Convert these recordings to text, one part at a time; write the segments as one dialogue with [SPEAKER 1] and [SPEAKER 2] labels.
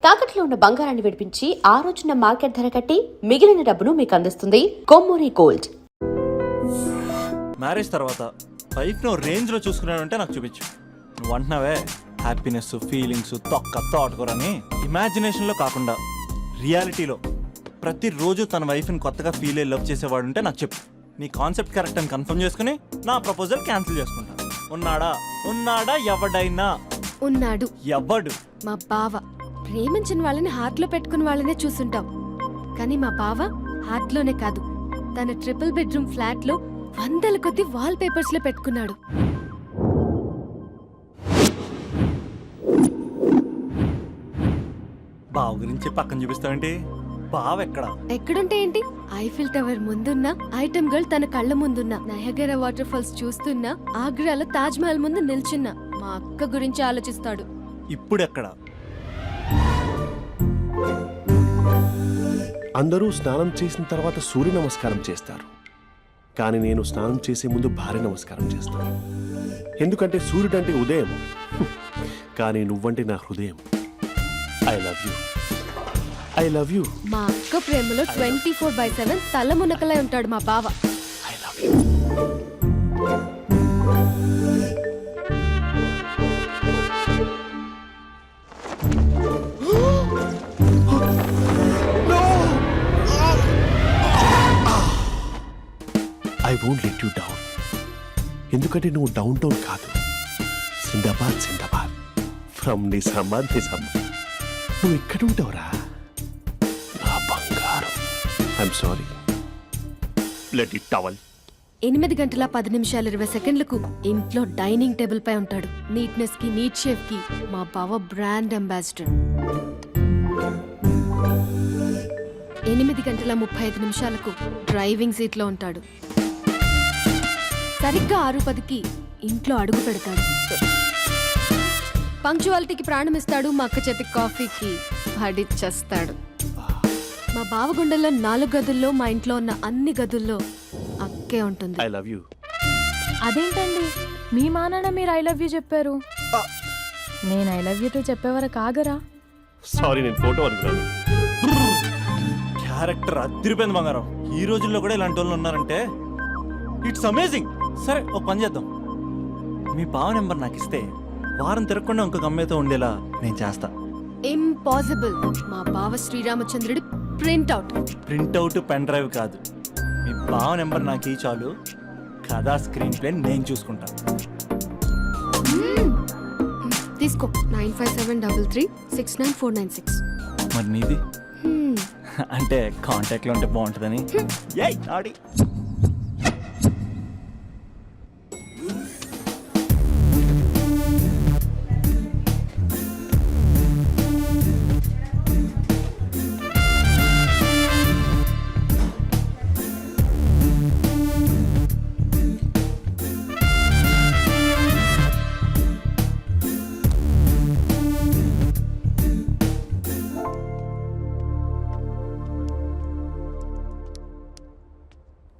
[SPEAKER 1] తాకట్లో ఉన్న బంగారాన్ని విడిపించి ఆ రోజున మార్కెట్ ధర కట్టి మిగిలిన డబ్బును మీకు అందిస్తుంది కొమ్మూరి గోల్డ్.
[SPEAKER 2] మ్యారేజ్ తర్వాత వైఫ్ ను రేంజ్ లో చూసుకున్నాడంటే నాకు చూపించు. నువ్వు అంటున్నావే హ్యాపీనెస్ ఫీలింగ్స్ తోటకూరని ఇమాజినేషన్ లో కాకుండా రియాలిటీలో ప్రతిరోజు తన వైఫ్ ని కొత్తగా ఫీల్ అయ్యి లవ్ చేసేవాడు ఉంటే నాకు చెప్పు. నీ కాన్సెప్ట్ కరెక్ట్ అని కన్ఫర్మ్ చేసుకుని నా ప్రపోజల్ క్యాన్సిల్ చేసుకుంటా. ఉన్నాడా ఎవడైనా?
[SPEAKER 3] ఉన్నాడు.
[SPEAKER 2] ఎవడు?
[SPEAKER 3] మా బావ. ప్రేమించిన వాళ్ళని హార్ట్ లో పెట్టుకున్న వాళ్ళనే చూసుంటాం, కానీ మా బావ హార్ట్ లోనే కాదు, తన ట్రిపుల్ బెడ్రూమ్ ఫ్లాట్ లో వందల కొద్ది వాల్ పేపర్స్ లో పెట్టుకున్నాడు.
[SPEAKER 2] బావ గురించి పక్కన చూపిస్తావేంటి? బావ
[SPEAKER 3] ఎక్కడుంటే ఏంటి? ఐఫిల్ టవర్ ముందున్న ఐటమ్ గర్ల్ తన కళ్ళ ముందున్న నయగరా వాటర్ ఫాల్స్ చూస్తున్నా, ఆగ్రాలో తాజ్ మహల్ ముందు నిల్చున్నా మా అక్క గురించి ఆలోచిస్తాడు.
[SPEAKER 2] ఇప్పుడు ఎక్కడ?
[SPEAKER 4] అందరూ స్నానం చేసిన తర్వాత సూర్య నమస్కారం చేస్తారు, కానీ నేను స్నానం చేసే ముందు భార్య నమస్కారం చేస్తాను. ఎందుకంటే సూర్యుడు అంటే ఉదయం, కానీ నువ్వంటే నా హృదయం. I love you, I love you.
[SPEAKER 3] మా అక్క ప్రేమలో 24/7 తల మునకలై ఉంటాడు మా బావ.
[SPEAKER 4] I love you. I won't let you down. ఎందుకంటే నువ్వు డౌన్ టౌన్ కాదు, జిందాబాద్ జిందాబాద్ ఫ్రమ్ నిజామాబాద్ నిజామాబాద్. నువ్వు ఇక్కడ ఉంటావురా నా బంగారం. I'm sorry, let it towel.
[SPEAKER 3] 8:10:20 ఇంట్లో డైనింగ్ టేబుల్ పై ఉంటాడు. నీట్నెస్ కి, నీట్ షేఫ్ కి మా బావ బ్రాండ్ అంబాసిడర్. 8:35 డ్రైవింగ్ సీట్ లో ఉంటాడు. సరిగ్గా 6:10 ఇంట్లో అడుగు పెడతాడు. పంక్చువాలిటీకి ప్రాణమిస్తాడు. మా అక్క చేతి కాఫీకి పడిచ్చేస్తాడు. మా బావ గుండెల్లో 4 గదుల్లో, మా ఇంట్లో ఉన్న అన్ని గదుల్లో అక్కే ఉంటుంది.
[SPEAKER 4] I love you.
[SPEAKER 5] అదేంటండి, మీ మా నాన్న మీరు ఐ లవ్ యూ చెప్పారు, నేను ఐ లవ్ యూ తో చెప్పేవరకు ఆగరా?
[SPEAKER 4] సారీ, నేను ఫోటో అనుకున్నాను.
[SPEAKER 2] క్యారెక్టర్ అదిరిపోయింది బంగారం. ఈ రోజుల్లో కూడా ఇలాంటి వాళ్ళు ఉన్నారంటే ఇట్స్ అమేజింగ్. సరే, ఒక పని చేద్దాం. మీ బావ నెంబర్ నాకు ఇస్తే వారం తిరగకుండా ఇంకొక అమ్మాయితో ఉండేలా నేను చేస్తా.
[SPEAKER 3] ఇంపాసిబుల్. మా బావ శ్రీరామచంద్రుడి
[SPEAKER 2] ప్రింట్అవుట్ పెన్ డ్రైవ్ కాదు. మీ బావ నెంబర్ నాకు ఈ చాలు, కథా స్క్రీన్ ప్లే నేను చూసుకుంటా.
[SPEAKER 3] తీసుకో. 9573369496.
[SPEAKER 2] మరి నీది? అంటే కాంటాక్ట్ లో ఉంటే బాగుంటుందని. ఆడి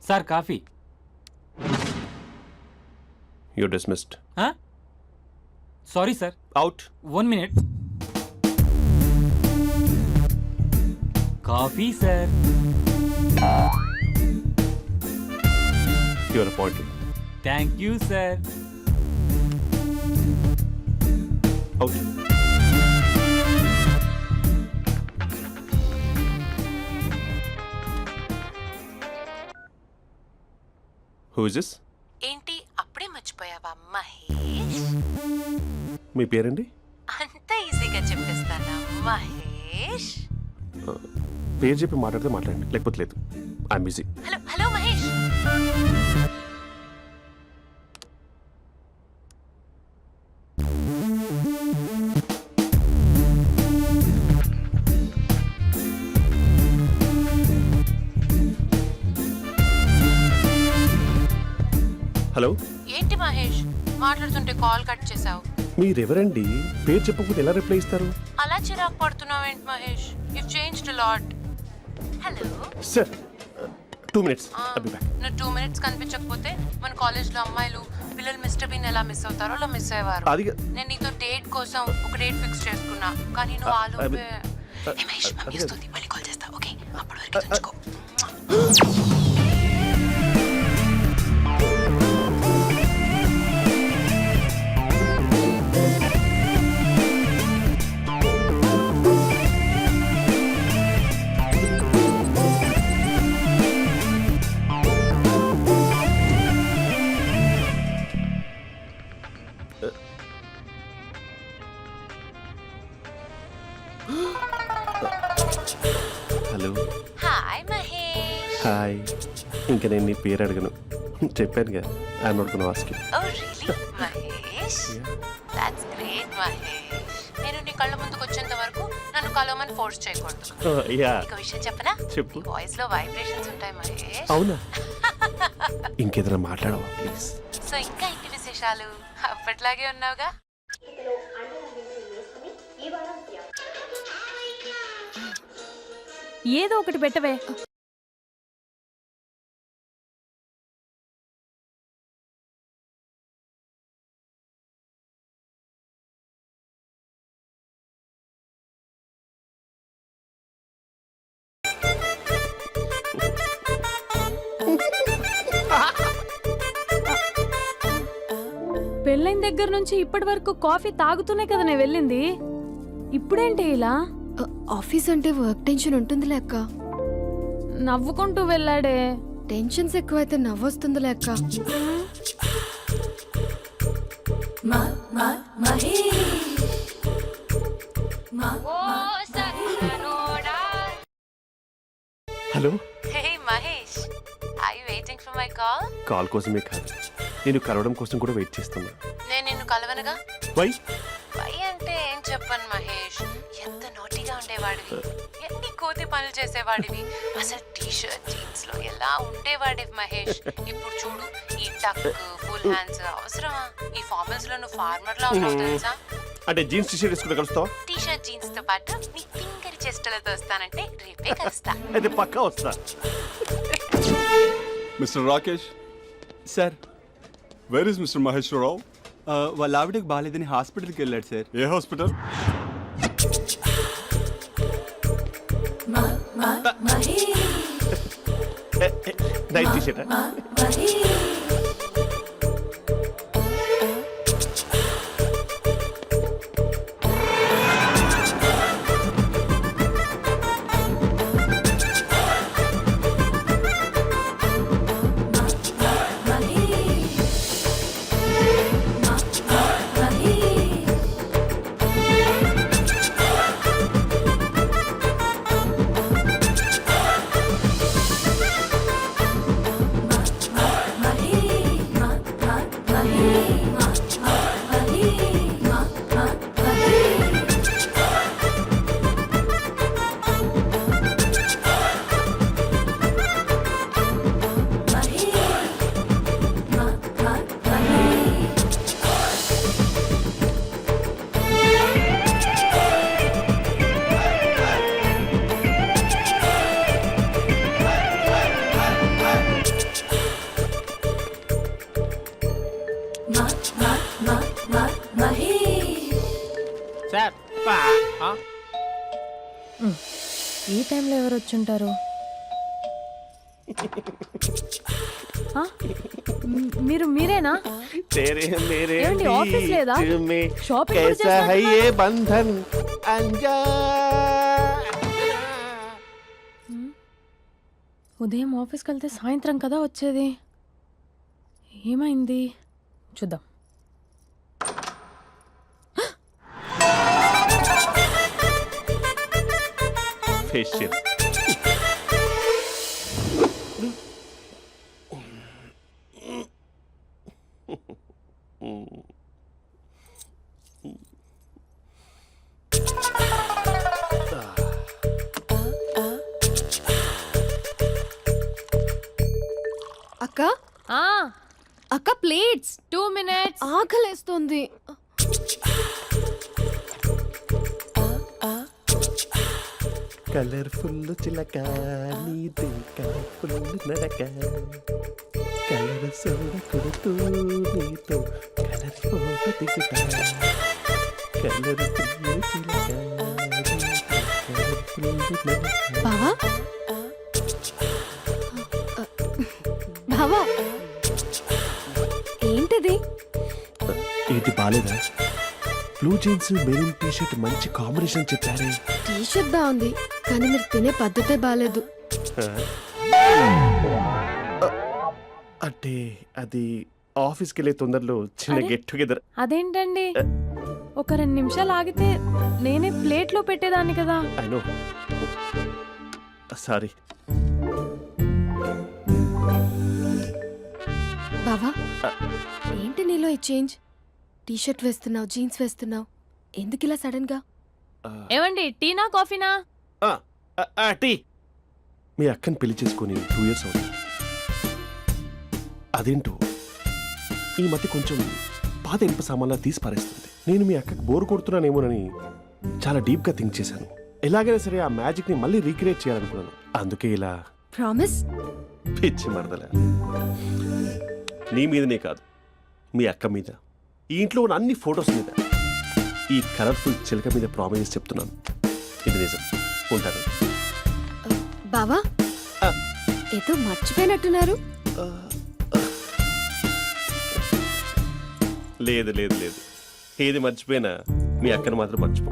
[SPEAKER 6] sir coffee.
[SPEAKER 4] You're dismissed.
[SPEAKER 6] Sorry sir.
[SPEAKER 4] Out.
[SPEAKER 6] 1 minute. Coffee sir.
[SPEAKER 4] You're appointed.
[SPEAKER 6] Thank you sir.
[SPEAKER 4] Out. Who is this?
[SPEAKER 7] ఏంటి అప్పుడే మర్చిపోయావా మహేష్?
[SPEAKER 4] మీ పేరండి?
[SPEAKER 7] అంత ఈజీగా చెప్పేస్తానా మహేష్?
[SPEAKER 4] పేరు చెప్పి మాట్లాడితే మాట్లాడండి, లేకపోతే లేదు. I'm busy.
[SPEAKER 7] Hello hello Mahesh.
[SPEAKER 4] Hello.
[SPEAKER 7] ఏంటి మహేష్ మాట్లాడుతుంటే కాల్ కట్ చేసావు?
[SPEAKER 4] మీరెవరండి? పేరు చెప్పకపోతే ఎలా రిప్లై ఇస్తారు?
[SPEAKER 7] అలా చిరాకు పడుతున్నావేంటి Mahesh? You changed a lot. Hello
[SPEAKER 4] sir, 2 minutes. I'll be back.
[SPEAKER 7] నువ్వు 2 minutes కనిపించకపోతే మన కాలేజ్లో అమ్మాయిలు పిల్లలు మిస్టర్ బీన్ ఎలా మిస్ అవుతారో అలా మిస్ అయ్యేవారు.
[SPEAKER 4] అది
[SPEAKER 7] నేను నీతో డేట్ కోసం ఒక డేట్ ఫిక్స్ చేసుకున్నా, కానీ నువ్వు ఆలోపే మళ్ళీ కాల్ చేస్తా. ఓకే, అప్పటి వరకు ఉంచుకో.
[SPEAKER 4] Hello
[SPEAKER 7] hi Mahesh.
[SPEAKER 4] హాయ్. ఇంకా నేను నీ పేరు అడగను, చెప్పానుగా I'm not gonna ask you.
[SPEAKER 7] Oh really Mahesh? That's great Mahesh. నేను నీ కళ్ళ ముందుకు వచ్చేంత వరకు నన్ను కలవమని ఫోర్స్ చేయకూడదు.
[SPEAKER 4] యా
[SPEAKER 7] ఒక విషయం చెప్పనా?
[SPEAKER 4] చెప్పు.
[SPEAKER 7] వాయిస్ లో వైబ్రేషన్స్ ఉంటాయి మహేష్.
[SPEAKER 4] అవునా? ఇంకేదైనా మాట్లాడవా ప్లీజ్?
[SPEAKER 7] సో ఇంకా ఇంటి విశేషాలు అప్పట్లాగే ఉన్నావుగా?
[SPEAKER 5] ఏదో ఒకటి పెట్టవే. పెళ్ళైన దగ్గర నుంచి ఇప్పటి వరకు కాఫీ తాగుతూనే కదా నేను వెళ్ళింది. ఇప్పుడేంటి ఇలా?
[SPEAKER 3] ఆఫీస్ అంటే వర్క్ టెన్షన్ ఉంటుందిలే అక్క.
[SPEAKER 5] నవ్వుకుంటూ వెళ్ళాడే.
[SPEAKER 3] టెన్షన్స్ ఎక్కువైతే నవ్వొస్తుందిలే అక్క.
[SPEAKER 4] Hello.
[SPEAKER 7] Hey Mahesh, are you waiting for my call?
[SPEAKER 4] Call కోసమే కాదు, నేను కలవడం కోసం కూడా వెయిట్ చేస్తున్నా.
[SPEAKER 7] నేను నిన్ను కలవనుగా.
[SPEAKER 4] వై?
[SPEAKER 7] వై అంటే ఏం చెప్పను మహేష్, ఎంత నోటిగా ఉండేవాడివి, ఎన్ని కోతి పనులు చేసేవాడివి, అసలు టీ షర్ట్ జీన్స్ లో ఎలా ఉండేవాడివి మహేష్. ఇప్పుడు చూడు, ఈ టక్ ఫుల్ హ్యాండ్స్ అవసరమా? ఈ ఫార్మల్స్ లో నువ్వు ఫార్మర్ లా ఉన్నావు తెలుసా?
[SPEAKER 4] అంటే జీన్స్ టీ షర్ట్ వేసుకుంటే కలుస్తావా?
[SPEAKER 7] టీ షర్ట్ జీన్స్ తో పాటు నీ ఫింగర్ చెస్టలతో వస్తానంటే రేపే కలుస్తా.
[SPEAKER 4] అయితే పక్కా వస్తా.
[SPEAKER 8] Mister Rakesh,
[SPEAKER 6] sir
[SPEAKER 8] where is mister Maheswararao?
[SPEAKER 6] వాళ్ళ ఆవిడకి బాగాలేదని హాస్పిటల్కి వెళ్ళాడు సార్.
[SPEAKER 8] ఏ hospital?
[SPEAKER 4] Night T-shirt.
[SPEAKER 6] Sir
[SPEAKER 5] ఈ టైంలో ఎవరు వచ్చుంటారు? మీరేనా? ఏమండి, ఆఫీస్ లేదా? షాపింగ్ కూడా చేస్తున్నారు? ఉదయం ఆఫీస్కి వెళ్తే సాయంత్రం కదా వచ్చేది. ఏమైంది చూద్దాం.
[SPEAKER 4] ఫేషియల్.
[SPEAKER 3] అక్క
[SPEAKER 5] అక్క ప్లేట్స్ 2 minutes.
[SPEAKER 3] ఆకలేస్తుంది.
[SPEAKER 4] కలర్ఫుల్ చిలక నీదే కలర్ఫుల్ నడక. కలర్ సోడ కొడుతూ నీతో కలర్ ఫోటో దిగుతా కలర్
[SPEAKER 3] బావా బావా ఏంటది?
[SPEAKER 4] ఏంటి బాలేదా? Blue jeans maroon T shirt మంచి కాంబినేషన్ చెప్పారే.
[SPEAKER 3] టీ షర్ట్ బాగుంది కానీ మీరు తినే పద్ధతే బాగాలేదు.
[SPEAKER 4] అంటే అది ఆఫీస్కి వెళ్ళే తొందరలో చిన్న
[SPEAKER 5] అరే?
[SPEAKER 4] Get together.
[SPEAKER 5] అదేంటండి ఒక 2 నిమిషాలు ఆగితే నేనే ప్లేట్లో పెట్టేదాన్ని కదా.
[SPEAKER 4] I know, sorry.
[SPEAKER 3] బావా ఏంటి నీలో ఈ చేంజ్? టీ షర్ట్ వేస్తున్నావు, జీన్స్ వేస్తున్నావు, ఎందుకు ఇలా సడన్ గా?
[SPEAKER 5] ఏమండి టీనా కాఫీనా?
[SPEAKER 4] టీ. మీ అక్కని పెళ్లి చేసుకుని 2 years అవుతుంది. అదేంటో ఈ మధ్య కొంచెం పాత ఇనుప సామాన్లా తీసి పారేస్తుంది. నేను మీ అక్కకి బోర్ కొడుతున్నానేమోనని చాలా డీప్గా థింక్ చేశాను. ఎలాగైనా సరే ఆ మ్యాజిక్ని మళ్ళీ రీక్రియేట్ చేయాలనుకున్నాను. అందుకే ఇలా
[SPEAKER 3] ప్రామిస్?
[SPEAKER 4] పిచ్చి మరదల. నీ మీదనే కాదు, మీ అక్క మీద, ఈ ఇంట్లో ఉన్న అన్ని ఫొటోస్ మీద, ఈ కలర్ఫుల్ చిలక మీద ప్రామిస్ చెప్తున్నాను. ఇది నిజం. ఉంటాను.
[SPEAKER 3] బావా
[SPEAKER 4] ఆ.
[SPEAKER 3] ఏదో మర్చిపోయినట్టున్నారు.
[SPEAKER 4] లేదు లేదు లేదు, ఏది మర్చిపోయినా మీ అక్కను మాత్రం మర్చిపో.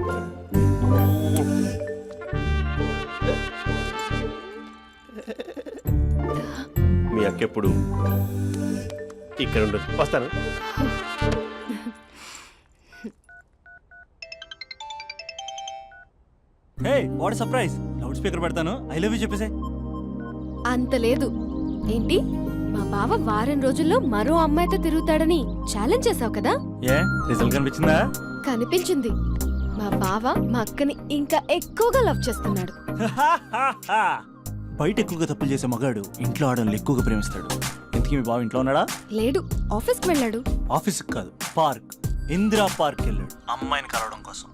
[SPEAKER 4] మీ అక్క ఎప్పుడు ఇక్కడ ఉండదు. వస్తాను.
[SPEAKER 2] Hey what surprise. Loud speaker పెడతాను, ఐ లవ్ యూ చెప్పేసే.
[SPEAKER 3] అంత లేదు. ఏంటి మా బావ వారం రోజుల్లో మరో అమ్మాయితో తిరుగుతాడని ఛాలెంజ్ చేసావు కదా?
[SPEAKER 2] ఏ రిజల్ట్ కనిపించిందా?
[SPEAKER 3] కనిపించింది. మా బావ మా అక్కని ఇంకా ఎక్కువగా లవ్ చేస్తున్నాడు.
[SPEAKER 2] బయట ఎక్కువగా తప్పులు చేసే మగాడు ఇంట్లో ఆడవాళ్ళు ఎక్కువగా ప్రేమిస్తాడు. ఇంతకీ మీ బావ ఇంట్లో ఉన్నాడా?
[SPEAKER 3] లేడు, ఆఫీస్కి వెళ్ళాడు.
[SPEAKER 2] ఆఫీస్కి కాదు, పార్క్, ఇందిరా పార్క్ వెళ్ళాడు అమ్మాయిని కలవడం కోసం.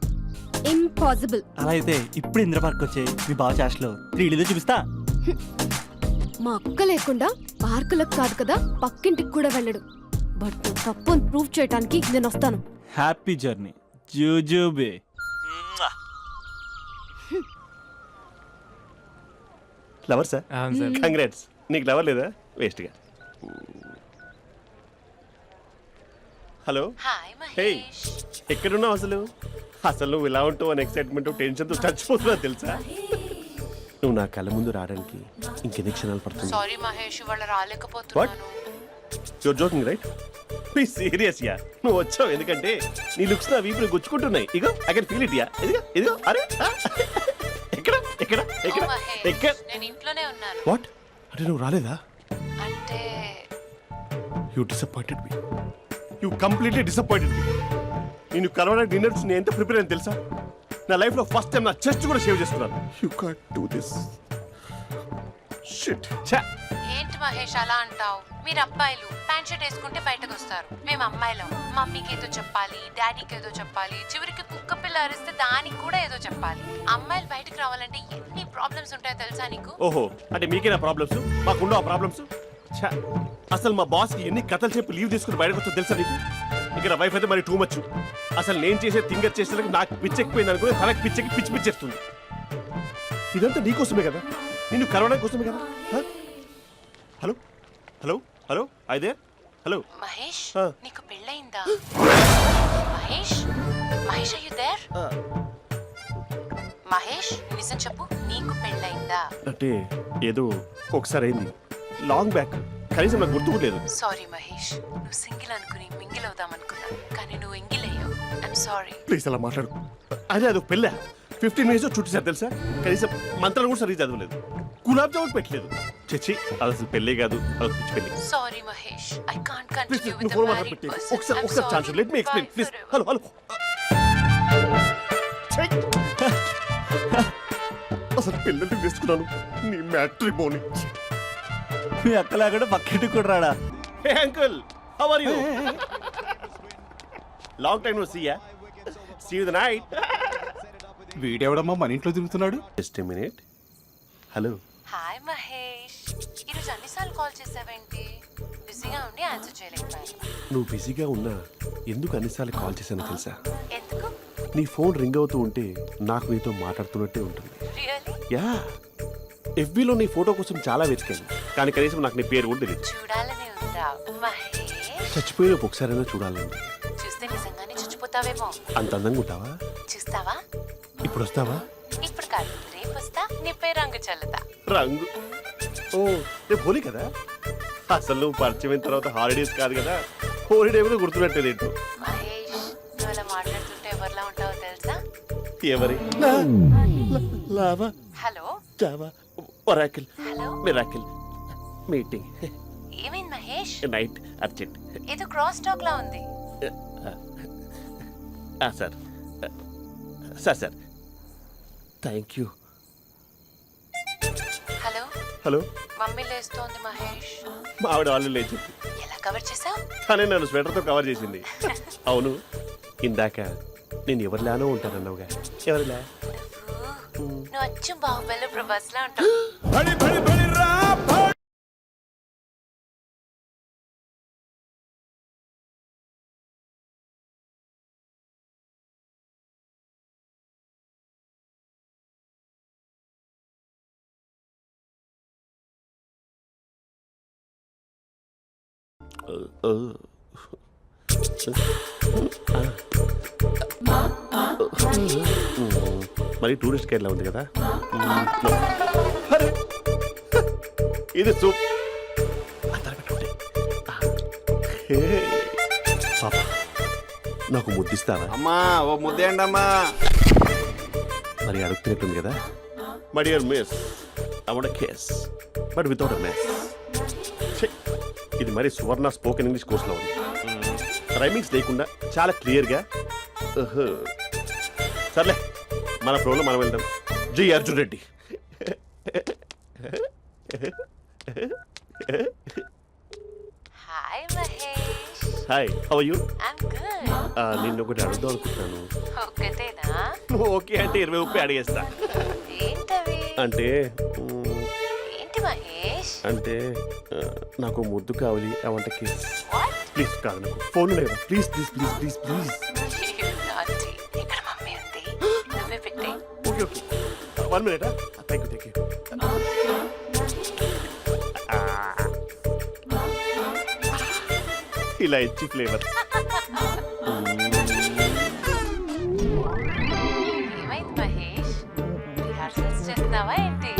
[SPEAKER 3] ఇంపాసిబుల్.
[SPEAKER 2] అలా అయితే ఇప్పుడు ఇందిరా పార్క్ వచ్చే మీ బావ చాష్లో 3Dలో చూపిస్తా.
[SPEAKER 3] మా అక్క లేకుండా పార్కులకు కాదు కదా పక్కింటికి కూడా వెళ్ళడు. బట్ తప్పు ప్రూవ్ చేయడానికి నేను వస్తాను.
[SPEAKER 2] హ్యాపీ జర్నీ జూజూబే.
[SPEAKER 4] Lover sir? కంగ్రాట్స్. నీకు లవర్ లేదా? వేస్ట్గా. హలో.
[SPEAKER 7] Hi
[SPEAKER 4] hey,
[SPEAKER 7] Mahesh.
[SPEAKER 4] ఎక్కడున్నావు అసలు? అసలు నువ్వు ఇలా ఉంటావు అని ఎక్సైట్మెంట్ టెన్షన్తో చచ్చిపోతున్నా తెలుసా? నువ్వు నా కళ్ళ ముందు రావడానికి ఇంకెన్ని క్షణాలు పడుతుంది?
[SPEAKER 7] సారీ మహేష్, ఇవాళ రాలేకపోతున్నాను.
[SPEAKER 4] Your joking right? Please serious ya. నువ్వు వచ్చావు ఎందుకంటే నీ లుక్స్ నా వీపుని గుచ్చుకుంటున్నాయి. ఇగో I can feel it ya. ఇదిగో ఇదిగో. అరే ఎక్కడ ఎక్కడ ఎక్కడ
[SPEAKER 7] ఓ మహేష్,
[SPEAKER 4] ఎక్కడ?
[SPEAKER 7] నేను ఇంట్లోనే ఉన్నాను.
[SPEAKER 4] వాట్? అంటే నువ్వు రాలేదా?
[SPEAKER 7] అంటే
[SPEAKER 4] you disappointed me. You completely disappointed me. నేను కలవడానికి డిన్నర్స్ నేను ఎంత ప్రిపేర్ అని తెలుసా? నా లైఫ్లో ఫస్ట్ టైం నా చెస్ట్ కూడా సేవ్ చేసుకున్నాను. You can't do this. Shit. ఛా.
[SPEAKER 7] ఏంటి మహేష్ అలా అంటావు? మీరు అబ్బాయిలు ప్యాంట్ షర్ట్ వేసుకుంటే బయటకు వస్తారు. మేము అమ్మాయిలం మమ్మీకి ఏదో చెప్పాలి, డాడీకి ఏదో చెప్పాలి, చివరికి కుక్క పిల్ల అరిస్తే దానికి కూడా ఏదో చెప్పాలి. అమ్మాయిలు బయటకు రావాలంటే ఎన్ని ప్రాబ్లమ్స్ ఉంటాయో తెలుసా నీకు?
[SPEAKER 4] ఓహో, అంటే మీకేనా ప్రాబ్లమ్స్? మాకుండా ఆ ప్రాబ్లమ్స్? ఛా. అసలు మా బాస్కి ఎన్ని కథలు చెప్పి లీవ్ తీసుకుని బయటకు వచ్చో తెలుసా నీకు? ఇక్కడ వైఫ్ అయితే మరి టూ మచ్. అసలు నేను చేసే థింగర్ చేసేందుకు నాకు పిచ్చెక్కిపోయింది అనుకుని తనకి పిచ్చెక్కి పిచ్చి పిచ్చేస్తుంది. ఇదంతా నీకోసమే కదా, నిన్ను కరోనా కోసమే కదా. హలో హలో హలో అయితే హలో
[SPEAKER 7] మహేష్,
[SPEAKER 4] ఆ.
[SPEAKER 7] నీకు పెళ్ళయిందా? Mahesh, Mahesh are you there? Mahesh నిజం చెప్పు, నీకు పెళ్ళయిందా?
[SPEAKER 4] అంటే ఏదో ఒకసారి అయింది, లాంగ్ బ్యాక్. కనీసం నాకు గుర్తు కూడా లేదు.
[SPEAKER 7] సారీ మహేష్, నువ్వు సింగిల్ అనుకుని మింగిల్ అవుదాం అనుకున్నా, కానీ నువ్వు ఎంగిల్ అయ్యావు. I'm sorry.
[SPEAKER 4] ప్లీజ్ అలా మాట్లాడు. అదే అదొక పెళ్ళ 15 minutes చుట్టేసారు తెలుసా? కనీసం మంత్రాలు కూడా సరిగ్గా చదవలేదు, గులాబ్ జామున్ పెట్టలేదు. చచ్చి, అది అసలు పెళ్ళే కాదు, అదొక పిచ్చి పెళ్ళి.
[SPEAKER 7] Sorry Mahesh, I can't
[SPEAKER 4] please
[SPEAKER 7] continue with
[SPEAKER 4] నువ్వు
[SPEAKER 7] ద
[SPEAKER 4] ఫోన్
[SPEAKER 7] మ్యారీడ్
[SPEAKER 4] మాట్లాడి
[SPEAKER 7] పర్సన్.
[SPEAKER 4] ఒకసారి chance let me explain please. Hello hello. అసలు పిల్లల్ని వేసుకున్నాను నీ మ్యాట్రీ బోని.
[SPEAKER 2] మీ అక్కలాగా పక్కింటి కూడా రాడా?
[SPEAKER 4] Hey uncle, how are you? Long time no see ya. See you the night.
[SPEAKER 6] వీడెవడమ్మా మన ఇంట్లో తిరుగుతున్నాడు?
[SPEAKER 4] Just a minute. Hello.
[SPEAKER 7] Hi Mahesh, ఈరోజు అన్నిసార్లు కాల్ చేసావేంటి? బిజీగా ఉండి ఆన్సర్ చేయలేకపోయాను.
[SPEAKER 4] నువ్వు బిజీగా ఉన్నా ఎందుకు అన్నిసార్లు కాల్ చేశానో తెలుసా?
[SPEAKER 7] ఎందుకు?
[SPEAKER 4] నీ ఫోన్ రింగ్ అవుతూ ఉంటే నాకు నీతో మాట్లాడుతున్నట్టే ఉంటుంది.
[SPEAKER 7] రియల్లీ?
[SPEAKER 4] యా, ఎఫ్బీలో నీ ఫోటో కోసం చాలా వెతికాను, కానీ కనీసం నాకు నీ పేరు కూడా తెలియదు.
[SPEAKER 7] చూడాలని ఉందా మహేష్?
[SPEAKER 4] చచ్చిపోయిన ఒకసారైనా చూడాలని.
[SPEAKER 7] చూస్తే నిజంగానే చచ్చిపోతావేమో.
[SPEAKER 4] అంత అందంగా ఉంటావా?
[SPEAKER 7] చూస్తావా?
[SPEAKER 4] ఇప్పుడు వస్తావా?
[SPEAKER 7] ఇప్పుడు కాదు, రేపు వస్తా. నీపై రంగు చల్లుతా.
[SPEAKER 4] రంగు? ఓ, రేపు హోలీ కదా. అసలు నువ్వు పరిచయం అయిన తర్వాత హాలిడేస్ కాదు కదా, హోలిడే మీద గుర్తున్నట్టేది ఏంటో.
[SPEAKER 7] మహేష్, నువ్వు అలా మాట్లాడుతుంటే ఎవరిలా ఉంటావో తెలుసా?
[SPEAKER 4] ఎవరి? Lava,
[SPEAKER 7] hello
[SPEAKER 4] java, oracle,
[SPEAKER 7] hello,
[SPEAKER 4] miracle, meeting,
[SPEAKER 7] ఏమైంది మహేష్?
[SPEAKER 4] Night, urgent.
[SPEAKER 7] ఏదో క్రాస్ టాక్ లా ఉంది.
[SPEAKER 4] Sir sir sir thank you.
[SPEAKER 7] Hello,
[SPEAKER 4] hello,
[SPEAKER 7] mummy లేస్తోంది మహేష్.
[SPEAKER 4] మా ఆవిడ వాళ్ళు లేచి
[SPEAKER 7] ఎలా కవర్ చేసావు?
[SPEAKER 4] తనే నన్ను స్వెటర్తో కవర్ చేసింది. అవును, ఇందాక నేను ఎవరిలానో ఉంటానన్నావుగా, ఎవరిలా?
[SPEAKER 7] నువ్వు అచ్చం బాహుబలి ప్రభాస్ లా ఉంటావు.
[SPEAKER 4] మరి టూరిస్ట్ గైడ్లా ఉంది కదా. అరే, ఇది సూప్. పాప, నాకు ముద్దిస్తావా?
[SPEAKER 6] అమ్మా ఓ ముద్దేయండి అమ్మా.
[SPEAKER 4] మరి అడుగుతున్నట్టుంది కదా. My dear miss, I want kiss but without a mess. ఇది మరి సువర్ణ స్పోకెన్ ఇంగ్లీష్ కోర్సులో ఉంది. రైమింగ్స్ లేకుండా చాలా క్లియర్గా. సర్లే, మన ప్రోలో మనం వెళ్దాం. జి Arjun Reddy.
[SPEAKER 7] Hi Mahesh.
[SPEAKER 4] Hi, how are you?
[SPEAKER 7] I'm good.
[SPEAKER 4] నిన్ను ఒకటి అడుగుదాం అనుకుంటున్నాను.
[SPEAKER 7] ఒక్కటేనా?
[SPEAKER 4] నువ్వు ఓకే అంటే 20 అడిగేస్తా.
[SPEAKER 7] ఏంటవి?
[SPEAKER 4] అంటే
[SPEAKER 7] ఏంటి మహేష్?
[SPEAKER 4] అంటే నాకు ముద్దు కావాలి. I want kiss.
[SPEAKER 7] What?
[SPEAKER 4] Please కాదు, నాకు ఫోన్ లేదా. Please please please please please.
[SPEAKER 7] నాటి. ఇక్కడ మమ్మీ ఉంది, నువ్వే పెట్టే.
[SPEAKER 4] Okay okay, 1 minute. Thank you thank you. ఇలా ఇచ్చి ఫ్లేవర్.
[SPEAKER 7] ఏమైంది మహేష్? రిహార్సల్స్ చేస్తున్నావా ఏంటి?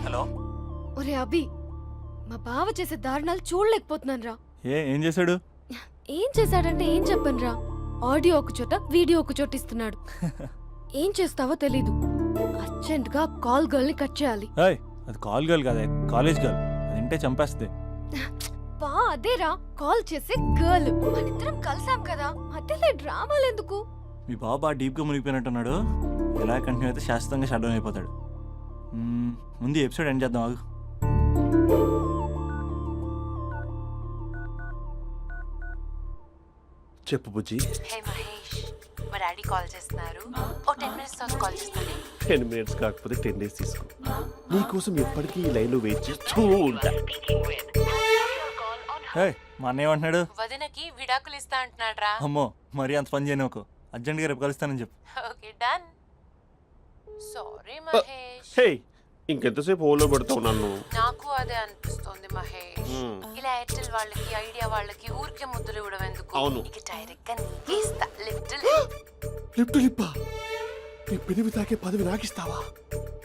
[SPEAKER 2] హలో.
[SPEAKER 3] ఒరే అభి, మా బావ చేసే దారుణాలు చూడలేకపోతున్నాను రా.
[SPEAKER 2] ఏం చేశాడు?
[SPEAKER 3] ఏం చేశాడంటే ఏం చెప్పను రా. ఆడియో ఒక చోట, వీడియో ఒక చోట ఇస్తున్నాడు. ఏం చేస్తావో తెలీదు. అర్జెంట్ గా కాల్ గర్ల్ ని కట్ చేయాలి.
[SPEAKER 2] ఏయ్, అది కాల్ గర్ల్ కాదే, కాలేజ్ గర్ల్. అది వింటే చంపేస్తుంది.
[SPEAKER 3] బా అదేరా, కాల్ చేసే గర్ల్. మనిద్దరం కలిసాం కదా, మధ్యలో డ్రామాలు ఎందుకు?
[SPEAKER 2] మీ బాబు బాగా డీప్గా మునిగిపోయినట్టున్నాడు. ఎలా కంటిన్యూ అయితే శాశ్వతంగా షట్ డౌన్ అయిపోతాడు. ముందు ఎపిసోడ్ ఎండ్ చేద్దాం, ఆగు.
[SPEAKER 4] చెప్పు బుజ్జి.
[SPEAKER 7] హే మహేష్, మా డాడీ కాల్ చేస్తున్నారు. ఓ 10 minutes తర్వాత కాల్ చేస్తానే.
[SPEAKER 4] 10 minutes కాకపోతే 10 days తీసుకో. నీకోసం ఎప్పటికీ ఈ లైన్లో వెయిట్ చేస్తూ ఉంటా.
[SPEAKER 2] మా అన్న ఏమంటున్నాడు?
[SPEAKER 7] వదినకి విడాకులు ఇస్తా అంటున్నాడు రా.
[SPEAKER 2] అమ్మో, మరీ అంత పని చేయను. ఒక అర్జెంట్గా రేపు కలుస్తానని చెప్పు.
[SPEAKER 7] Okay done. సారీ మహేష్.
[SPEAKER 4] హే, ఇంకెంతసేపు హోల్లో పెడతావు నన్ను?
[SPEAKER 7] నాకు అదే అనిపిస్తుంది మహేష్. ఇలా ఎయిర్టెల్ వాళ్ళకి, ఐడియా వాళ్ళకి ఊరికే ముద్దులు ఇవ్వడం ఎందుకు?
[SPEAKER 4] అవును.
[SPEAKER 7] ఇక డైరెక్ట్ గా నీకే ఇస్తా. లిటిల్
[SPEAKER 4] లిప్ టు లిప్పా? నీ పెనివి తాకే పదవి నాకిస్తావా?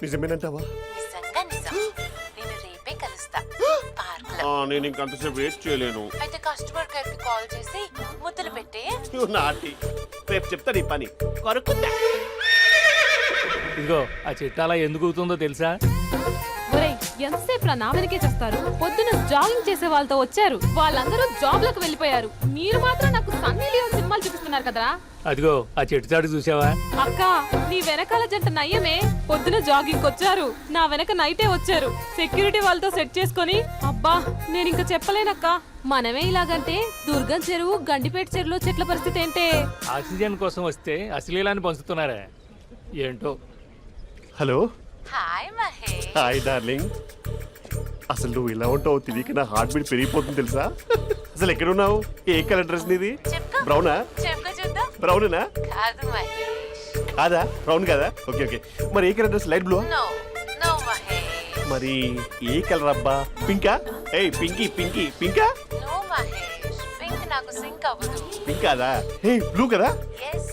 [SPEAKER 4] నిజమేనంటావా?
[SPEAKER 7] నిజంగా నిజం. నేను రేపే కలుస్తా పార్క్ లో.
[SPEAKER 4] నేను ఇంకంతసేపు వెయిట్ చేయలేను.
[SPEAKER 7] అయితే కస్టమర్ కేర్ కి కాల్ చేసి ముద్దులు పెట్టే.
[SPEAKER 4] నాటి రేపు చెప్తా నీ పని. కొరుకుందా?
[SPEAKER 9] ఇదిగో ఆ చెట్టు అలా ఎందుకు అవుతుందో తెలుసా?
[SPEAKER 5] ఒరేయ్
[SPEAKER 9] ఎంతసేపు నా వెనకే చేస్తారు? పొద్దున జాగింగ్ చేసే వాళ్ళతో వచ్చారు, వాళ్ళందరూ జాబ్లకు వెళ్ళిపోయారు. మీరు మాత్రం నాకు సన్నీ లియోన్ సినిమాలు చూపిస్తున్నారు కదరా.
[SPEAKER 10] అదిగో ఆ చెట్టు చాటు చూసావా?
[SPEAKER 9] అక్క, నీ వెనకాల జంట నయ్యమే. పొద్దున జాగింగ్ వచ్చారు, నా వెనక నైటే వచ్చారు. సెక్యూరిటీ వాళ్ళతో సెట్ చేసుకొని, అబ్బా నేను ఇంకా చెప్పలేనక్క. మనమే ఇలాగంటే దుర్గం చెరువు, గండిపేట చెరువులో చెట్ల పరిస్థితి ఏంటే?
[SPEAKER 10] ఆక్సిజన్ కోసం వస్తే అశ్లీలాన్ని పంచుతున్నారా ఏంటో.
[SPEAKER 4] Hello
[SPEAKER 7] hi Mahesh.
[SPEAKER 4] Hi darling. అసలు నువ్వు ఇలా ఉంటావు తెలియక నా హార్ట్ బీట్ పెరిగిపోతుంది తెలుసా? అసలు ఎక్కడున్నావు? ఏ కలర్ డ్రెస్ నీది?
[SPEAKER 7] చెప్పుకో.
[SPEAKER 4] బ్రౌనా?
[SPEAKER 7] చెప్పుకో చూద్దాం.
[SPEAKER 4] బ్రౌనేనా?
[SPEAKER 7] కాదు మహేష్.
[SPEAKER 4] కాదా? బ్రౌన్ కదా? Okay okay. మరి ఏ colour dress? Light blue?
[SPEAKER 7] No no Mahesh.
[SPEAKER 4] మరి ఏ కలర్ అబ్బా? పింకా? ఏయ్ పింకీ పింకీ పింకా?
[SPEAKER 7] నో మహేష్, పింక్ నాకు సింక్ అవ్వదు.
[SPEAKER 4] పింక్ కాదా? ఏ బ్లూ కదా?
[SPEAKER 7] ఎస్